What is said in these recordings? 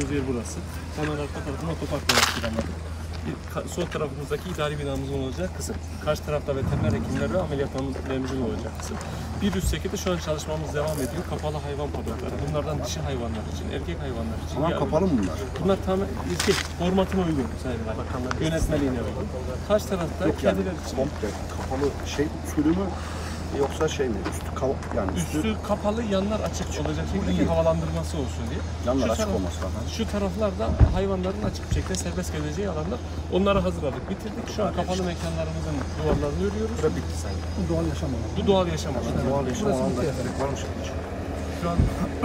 gördüğünüz yer burası. Hemen arka tarafında otopark olarak planladık. Sol tarafımızdaki idari binamızın olacağı kısım. Karşı tarafta veteriner hekimler ve ameliyathanemizin olacağı kısım. Bir üstteki de şu an çalışmamız devam ediyor. Kapalı hayvan fabrikaları. Bunlardan dişi hayvanlar için, erkek hayvanlar için. Tamam, kapalı mı bunlar? Bunlar tamamen ilke formatına uygun sayın bakanlar. Yönetmeliğine uygun. Karşı tarafta kediler için. Komple kapalı şey usulü mü? Yoksa şey mi? Üstü kapalı, yanlar açık olacak şekilde havalandırması olsun diye. Yanlar açık olması lazım. Şu taraflarda hayvanların açık bir şekilde serbest gezeceği alanlar. Onları hazırladık, bitirdik. Şu an kapalı mekanlarımızın duvarlarını örüyoruz. Burada bitti sayın. Bu doğal yaşam alanı. Bu doğal yaşam alanı. Doğal yaşam alanında gerek var mı? Şu an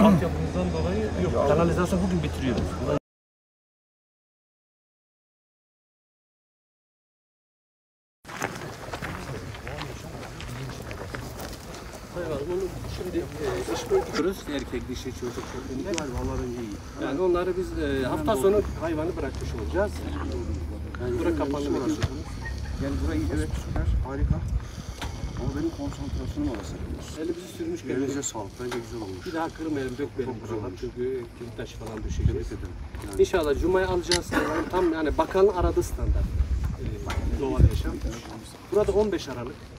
altyapımızdan dolayı yok. Kanalizasyon bugün bitiriyoruz. Onu şimdi iş bölüyoruz. Erkek, dişi, çocuk şeklinde. Yani onları biz hafta sonu hayvanı bırakmış olacağız. Yani bura kapalı mekan. Yani burayı evet süper, harika. Ama benim konsantrasyonum orası. Elimizi sürmüş gibi. Elinize sağlık, bence güzel olmuş. Bir daha kırmayalım, dökmeyelim. Çok güzel olmuş. Çünkü kilit taşı falan düşecek. Yani. İnşallah Cuma'ya alacağız hayvanı tam yani bakanın aradığı standart. Doğal yaşam. Burada 15 Aralık